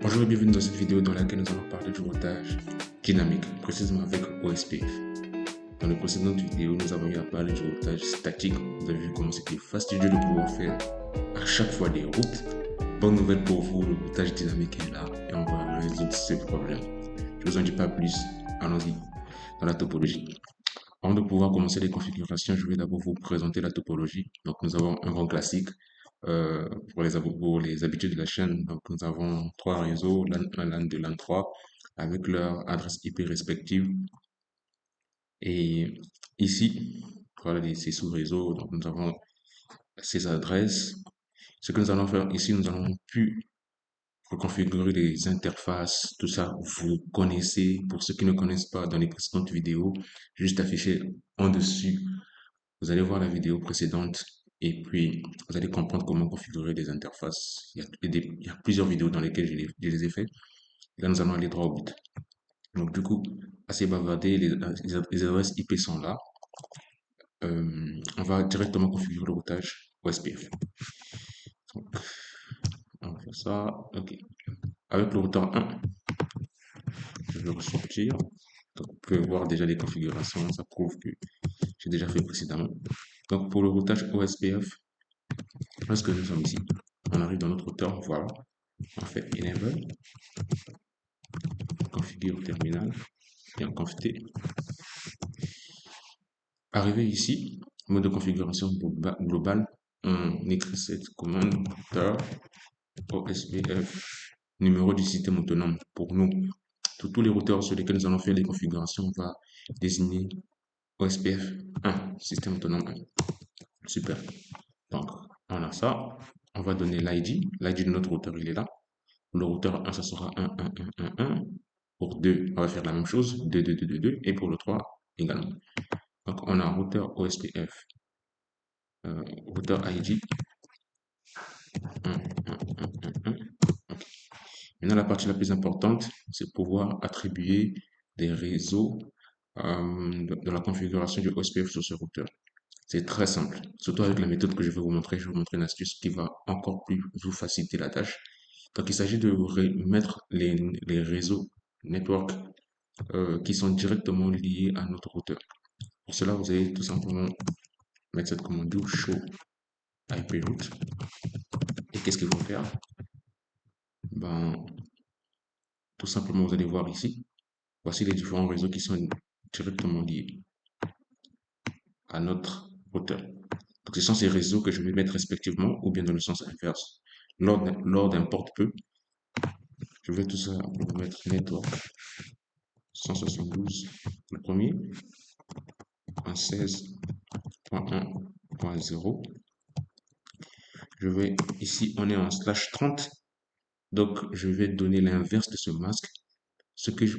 Bonjour et bienvenue dans cette vidéo dans laquelle nous allons parler du routage dynamique, précisément avec OSPF. Dans les précédentes vidéos, nous avons eu à parler du routage statique. Vous avez vu comment c'était fastidieux de pouvoir faire à chaque fois des routes. Bonne nouvelle pour vous, le routage dynamique est là et on va résoudre ce problème. Je ne vous en dis pas plus, allons-y dans la topologie. Avant de pouvoir commencer les configurations, je vais d'abord vous présenter la topologie. Donc nous avons un grand classique pour les habitudes de la chaîne. Donc nous avons trois réseaux, LAN 1, LAN 2, LAN 3, avec leur adresse IP respective. Et ici, voilà ces sous-réseaux. Donc nous avons ces adresses. Ce que nous allons faire ici, nous allons plus reconfigurer les interfaces, tout ça, vous connaissez. Pour ceux qui ne connaissent pas, dans les précédentes vidéos, juste affiché en dessus. Vous allez voir la vidéo précédente et puis vous allez comprendre comment configurer des interfaces. Il y a plusieurs vidéos dans lesquelles je les ai fait. Et là, nous allons aller droit au but. Donc, du coup, assez bavardé, les adresses IP sont là. On va directement configurer le routage OSPF. Donc, on va faire ça. OK. Avec le routeur 1, je vais ressortir. Donc, vous pouvez voir déjà les configurations. Ça prouve que j'ai déjà fait précédemment. Donc, pour le routage OSPF, lorsque nous sommes ici, on arrive dans notre routeur, voilà. On fait enable, configure terminal et on conf T. Arrivé ici, mode de configuration globale, on écrit cette commande routeur OSPF, numéro du système autonome. Pour nous, tous les routeurs sur lesquels nous allons faire les configurations, on va désigner OSPF 1, système autonome 1. Super. Donc, on a ça. On va donner l'ID. L'ID de notre routeur, il est là. Pour le routeur 1, ça sera 1, 1, 1, 1, 1. Pour 2, on va faire la même chose. 2, 2, 2, 2, 2. Et pour le 3, également. Donc, on a routeur OSPF. Routeur ID. 1, 1, 1, 1, 1. Okay. Maintenant, la partie la plus importante, c'est pouvoir attribuer des réseaux de la configuration du OSPF sur ce routeur. C'est très simple, surtout avec la méthode que je vais vous montrer. Je vais vous montrer une astuce qui va encore plus vous faciliter la tâche. Donc, il s'agit de mettre les réseaux network qui sont directement liés à notre routeur. Pour cela, vous allez tout simplement mettre cette commande do show IP route. Et qu'est-ce qu'il faut faire? Ben, tout simplement, vous allez voir ici. Voici les différents réseaux qui sont directement liés à notre routeur. Donc, ce sont ces réseaux que je vais mettre respectivement ou bien dans le sens inverse. Lors d'un porte-peu, je vais tout ça mettre network 172, le premier, 16.1.0. Je vais ici, on est en /30. Donc, je vais donner l'inverse de ce masque.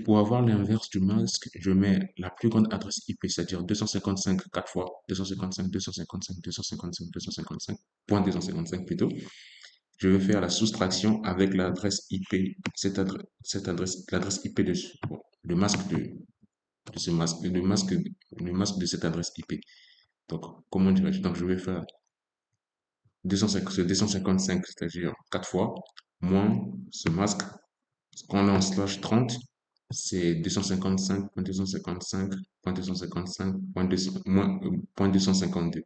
Pour avoir l'inverse du masque, je mets la plus grande adresse IP, c'est-à-dire 255 4 fois, 255, 255, 255, 255, plutôt. Je vais faire la soustraction avec l'adresse IP, l'adresse IP le masque de ce masque, le masque de cette adresse IP. Donc, comment dirais-je? Donc, je vais faire 255, c'est-à-dire 4 fois, moins ce masque. Quand on est en /30, c'est 255.255.255.252.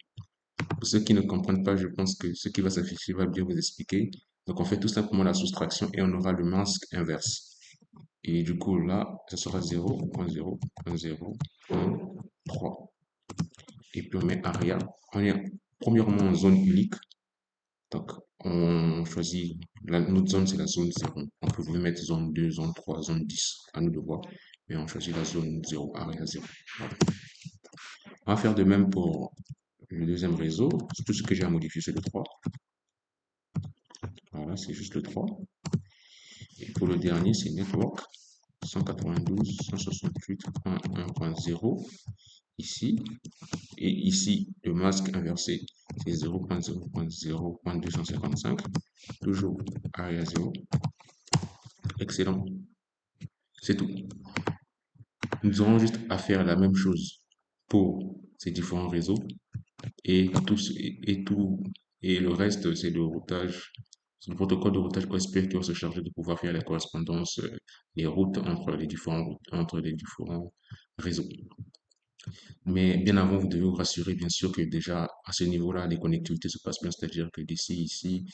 Pour ceux qui ne comprennent pas, je pense que ce qui va s'afficher va bien vous expliquer. Donc, on fait tout simplement la soustraction et on aura le masque inverse. Et du coup, là, ce sera 0.0.0.3. Et puis, on met ARIA. On est premièrement en zone unique. Donc, on choisit, notre zone, c'est la zone 0. On peut vous mettre zone 2, zone 3, zone 10, à nous de voir. Mais on choisit la zone 0, ARIA 0. Voilà. On va faire de même pour le deuxième réseau. Tout ce que j'ai à modifier, c'est le 3. Voilà, c'est juste le 3. Et pour le dernier, c'est network 192.168.1.0 ici. Et ici, le masque inversé, c'est 0.0.0.255. Toujours ARIA 0. Excellent. C'est tout. Nous aurons juste à faire la même chose pour ces différents réseaux et le reste, c'est le routage C'est le protocole de routage OSPF qui va se charger de pouvoir faire les correspondances, les routes entre les différents réseaux. Mais bien avant, vous devez vous rassurer, bien sûr, que déjà, à ce niveau-là, les connectivités se passent bien, c'est-à-dire que d'ici, ici,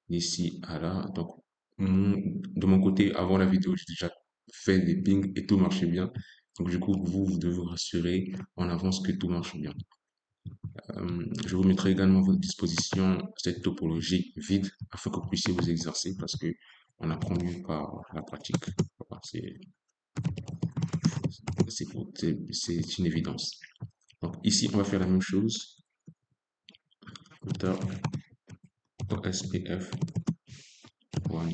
d'ici à là. Donc, de mon côté, avant la vidéo, j'ai déjà fait des pings et tout marchait bien. Donc, du coup, vous devez vous rassurer en avance que tout marche bien. Je vous mettrai également à votre disposition cette topologie vide afin que vous puissiez vous exercer parce que on apprend mieux par la pratique. Voilà, c'est une évidence. Donc ici, on va faire la même chose. Routeur OSPF 1,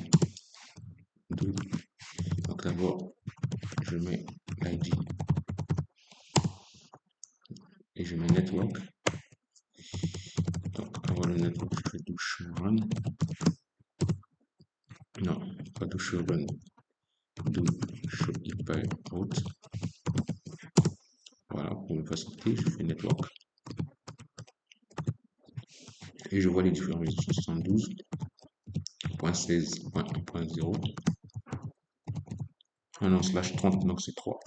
2. Donc d'abord, je mets l'ID et je mets network. Donc avant le network, je fais douche run. Non, pas douche run. Douche hyper route. Voilà, pour me faciliter, je fais network. Et je vois les différents réseaux 72.16.1.0. Ah non, slash 30, donc c'est 3.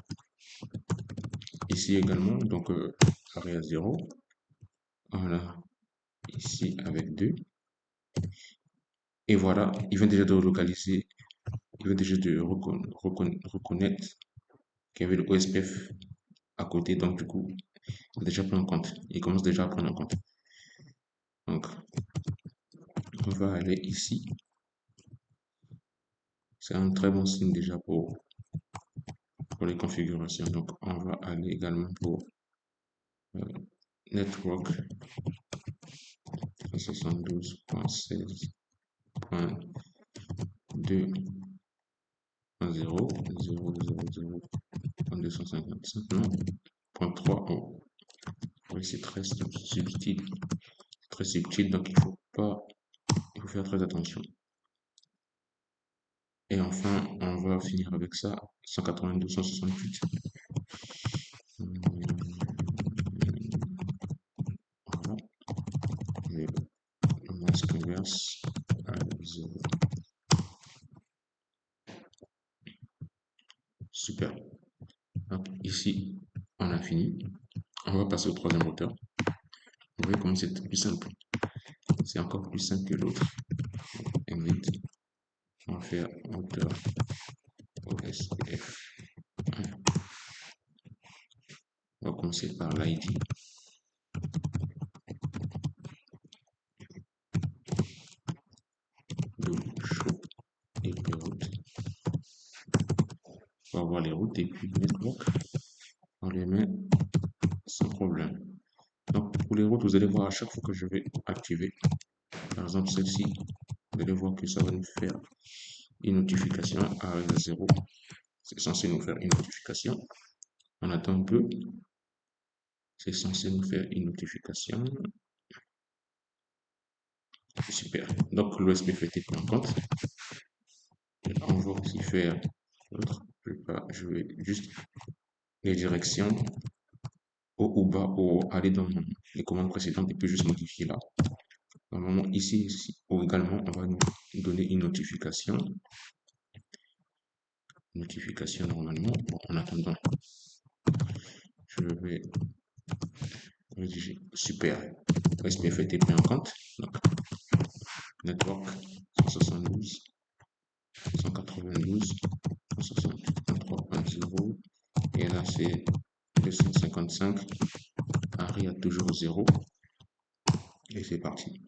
Ici également, donc à 0. Voilà, ici avec 2. Et voilà, il vient déjà de localiser, il vient déjà de reconnaître qu'il y avait le OSPF à côté, donc du coup, il a déjà pris en compte. Il commence déjà à prendre en compte. Donc, on va aller ici. C'est un très bon signe déjà pour les configurations. Donc, on va aller également pour network 72.16.2.0.0.255, non, 0.3. Oh. Oui, c'est très subtil. Très subtil, donc il faut faire très attention. Et enfin, on va finir avec ça, 192.168. Voilà. Et le masque inverse à 0. Super. Donc ici, on a fini. On va passer au troisième routeur. Vous voyez comment c'est plus simple. C'est encore plus simple que l'autre. Exit. On va faire routeur OSPF. On va commencer par l'ID. Show et puis route. On va voir les routes et puis network. On les met sans problème. Donc pour les routes, vous allez voir à chaque fois que je vais activer, par exemple celle-ci, vous allez voir que ça va nous faire une notification à 0. C'est censé nous faire une notification. On attend un peu. C'est censé nous faire une notification. Super. Donc l'OSPF a été pris en compte. On va aussi faire l'autre. Je vais juste les directions haut ou bas ou aller dans les commandes précédentes et puis juste modifier là. Normalement ici ou également on va nous donner une notification. Notification normalement. Bon, en attendant, je vais rédiger. Super. SPF a été pris en compte. Donc, network 172, 192, 163.0. Et là, c'est 255. Harry a toujours 0. Et c'est parti.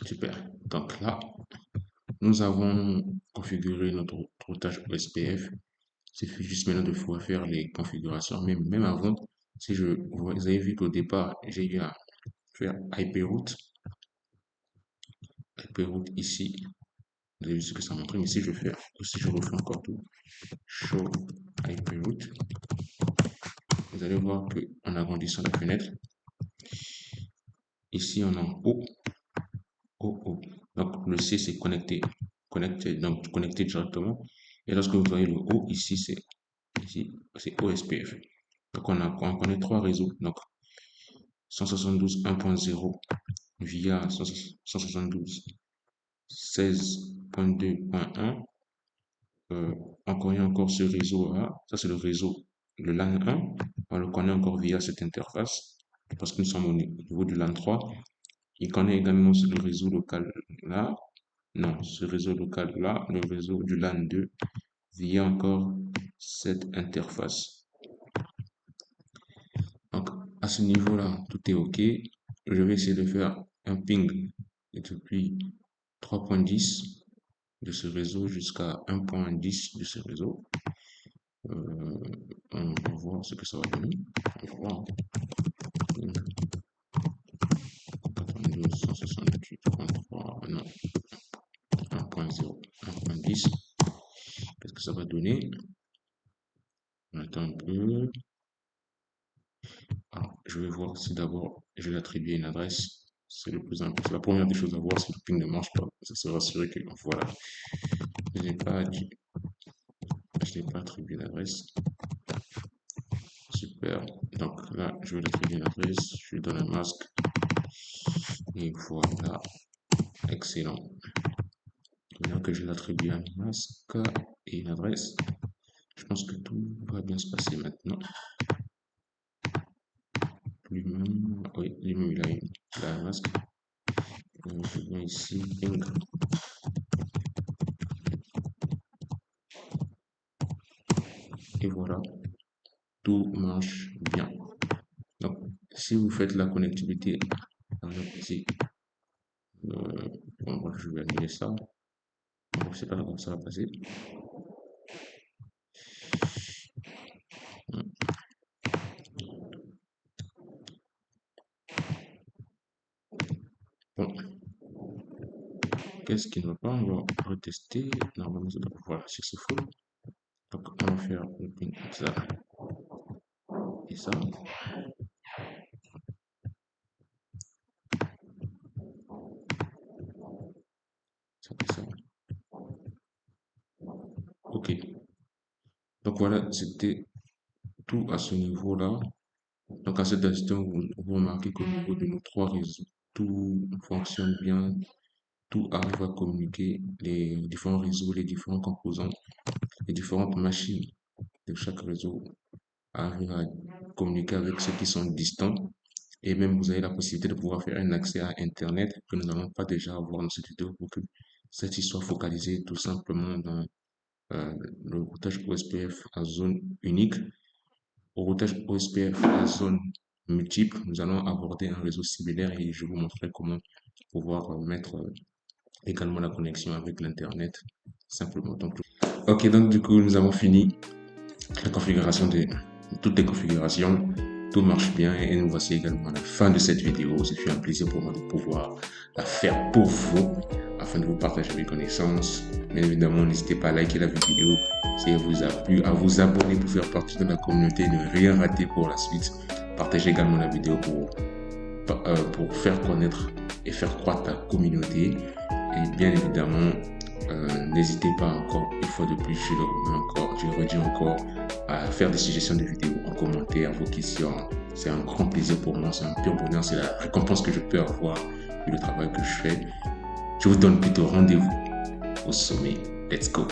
Super. Donc là, nous avons configuré notre routage OSPF. Il suffit juste maintenant de pouvoir faire les configurations. Même avant, si vous avez vu qu'au départ, j'ai eu à faire hyperroute. Hyperroute ici. Vous avez vu ce que ça montre. Mais si je refais encore tout, show hyperroute, vous allez voir que en agrandissant la fenêtre, ici on a en haut. Donc le C c'est connecté, donc connecté directement. Et lorsque vous voyez le haut ici, c'est OSPF. Donc on connaît trois réseaux. Donc 172 1.0 via 172.16.2.1. On connaît encore ce réseau-là. Ça, c'est le réseau, le LAN 1. On le connaît encore via cette interface parce que nous sommes au niveau du LAN 3. Il connaît également le réseau local là. Non, ce réseau local là, le réseau du LAN 2 via encore cette interface. Donc, à ce niveau-là, tout est OK. Je vais essayer de faire un ping depuis 3.10 de ce réseau jusqu'à 1.10 de ce réseau. On va voir ce que ça va donner. On va voir. 92.168.3, non. 1.0, 1.10. Qu'est-ce que ça va donner? On attend un peu. Alors, je vais voir si d'abord je vais attribuer une adresse. C'est le plus important. La première des choses à voir si le ping ne marche pas. Ça se rassurer que voilà. Je n'ai pas attribué l'adresse. Super. Donc là, je vais attribuer une adresse. Je lui donne un masque. Et voilà. Excellent. Maintenant que je l'attribue un masque et une adresse, je pense que tout va bien se passer maintenant. Lui-même, oui, lui-même il a un masque. Donc, je viens ici, ping. Et voilà, tout marche bien. Donc, si vous faites la connectivité ici, bon, je vais annuler ça. Je ne sais pas comment ça va passer. Bon. Qu'est-ce qui ne va pas? On va retester. Normalement, ça doit pouvoir successful. Donc, on va faire le ping comme ça. Et ça. Ça fait ça. Ok. Donc voilà, c'était tout à ce niveau-là. Donc à cet instant, vous remarquez qu'au niveau de nos trois réseaux, tout fonctionne bien, tout arrive à communiquer, les différents réseaux, les différents composants, les différentes machines de chaque réseau arrivent à communiquer avec ceux qui sont distants. Et même vous avez la possibilité de pouvoir faire un accès à Internet que nous n'allons pas déjà avoir dans cette vidéo pour que celle-ci soit focalisée tout simplement dans le routage OSPF à zone unique. Au routage OSPF à zone multiple, nous allons aborder un réseau similaire et je vous montrerai comment pouvoir mettre également la connexion avec l'Internet simplement. Donc, ok, donc du coup, nous avons fini la configuration de toutes les configurations. Tout marche bien et nous voici également à la fin de cette vidéo. C'est un plaisir pour moi de pouvoir la faire pour vous afin de vous partager mes connaissances. Bien évidemment, n'hésitez pas à liker la vidéo si elle vous a plu, à vous abonner pour faire partie de la communauté, ne rien rater pour la suite. Partagez également la vidéo pour faire connaître et faire croître la communauté. Et bien évidemment, n'hésitez pas encore, une fois de plus, je le redis encore, à faire des suggestions de vidéos en commentaire, vos questions. C'est un grand plaisir pour moi, c'est un pur bonheur, c'est la récompense que je peux avoir du travail que je fais. Je vous donne plutôt rendez-vous au sommet. Let's go!